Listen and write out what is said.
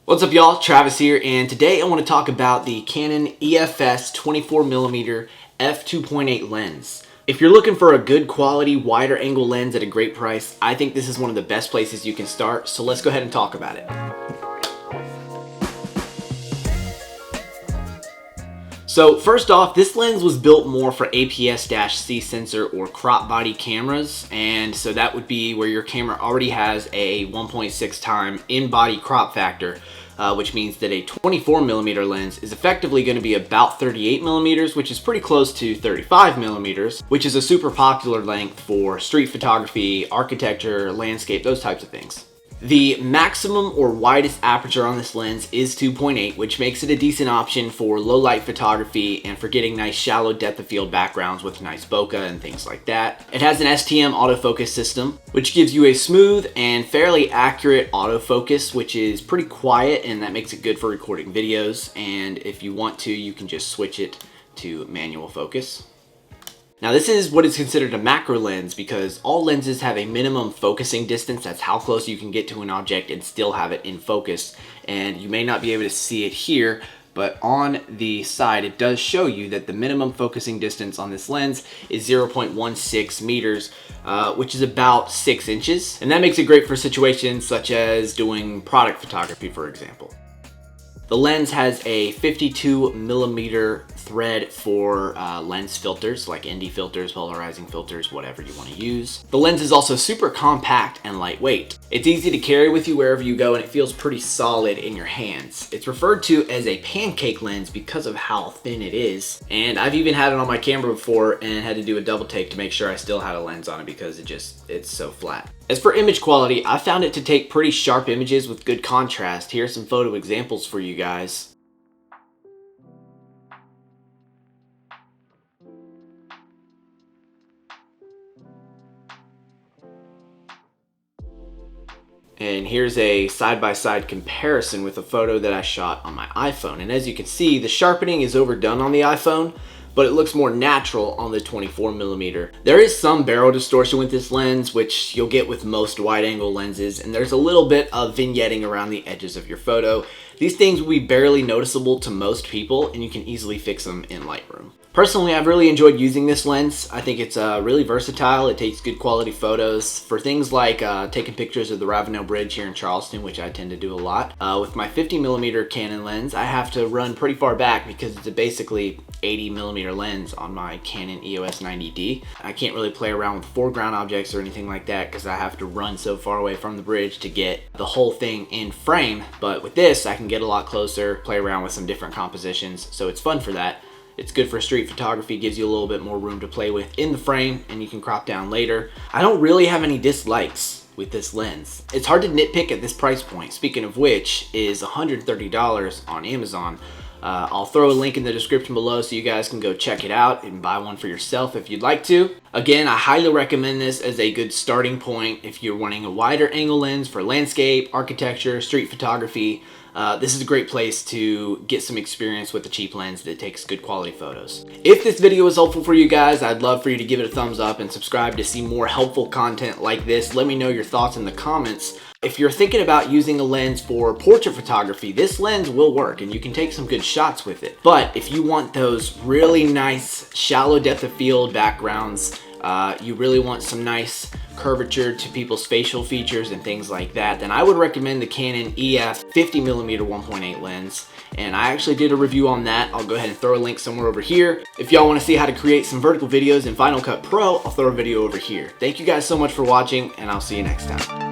What's up y'all, Travis here, and today I want to talk about the Canon EFS 24mm f2.8 lens. If you're looking for a good quality, wider angle lens at a great price, I think this is one of the best places you can start, so let's go ahead and talk about it. So first off, this lens was built more for APS-C sensor or crop body cameras, and so that would be where your camera already has a 1.6 time in-body crop factor, which means that a 24mm lens is effectively going to be about 38mm, which is pretty close to 35mm, which is a super popular length for street photography, architecture, landscape, those types of things. The maximum or widest aperture on this lens is 2.8, which makes it a decent option for low light photography and for getting nice shallow depth of field backgrounds with nice bokeh and things like that. It has an STM autofocus system, which gives you a smooth and fairly accurate autofocus, which is pretty quiet, and that makes it good for recording videos. And if you want to, you can just switch it to manual focus. Now this is what is considered a macro lens because all lenses have a minimum focusing distance. That's how close you can get to an object and still have it in focus. And you may not be able to see it here, but on the side it does show you that the minimum focusing distance on this lens is 0.16 meters, which is about 6 inches. And that makes it great for situations such as doing product photography, for example. The lens has a 52mm thread for lens filters like ND filters, polarizing filters, whatever you want to use. The lens is also super compact and lightweight. It's easy to carry with you wherever you go, and it feels pretty solid in your hands. It's referred to as a pancake lens because of how thin it is, and I've even had it on my camera before and had to do a double take to make sure I still had a lens on it because it's so flat. As for image quality, I found it to take pretty sharp images with good contrast. Here are some photo examples for you guys. And here's a side-by-side comparison with a photo that I shot on my iPhone. And as you can see, the sharpening is overdone on the iPhone, but it looks more natural on the 24mm. There is some barrel distortion with this lens, which you'll get with most wide-angle lenses, and there's a little bit of vignetting around the edges of your photo. These things will be barely noticeable to most people, and you can easily fix them in Lightroom. Personally, I've really enjoyed using this lens. I think it's really versatile. It takes good quality photos for things like taking pictures of the Ravenel Bridge here in Charleston, which I tend to do a lot. With my 50mm Canon lens, I have to run pretty far back because it's a basically 80mm lens on my Canon EOS 90D. I can't really play around with foreground objects or anything like that because I have to run so far away from the bridge to get the whole thing in frame. But with this, I can get a lot closer, play around with some different compositions, so it's fun for that. It's good for street photography, gives you a little bit more room to play with in the frame, and you can crop down later. I don't really have any dislikes with this lens. It's hard to nitpick at this price point, speaking of which is $130 on Amazon. I'll throw a link in the description below so you guys can go check it out and buy one for yourself if you'd like to. Again, I highly recommend this as a good starting point if you're wanting a wider angle lens for landscape, architecture, street photography. This is a great place to get some experience with a cheap lens that takes good quality photos. If this video was helpful for you guys, I'd love for you to give it a thumbs up and subscribe to see more helpful content like this. Let me know your thoughts in the comments. If you're thinking about using a lens for portrait photography, this lens will work and you can take some good shots with it. But if you want those really nice shallow depth of field backgrounds, you really want some nice curvature to people's facial features and things like that, then I would recommend the Canon EF 50mm 1.8 lens. And I actually did a review on that. I'll go ahead and throw a link somewhere over here. If y'all want to see how to create some vertical videos in Final Cut Pro, I'll throw a video over here. Thank you guys so much for watching, and I'll see you next time.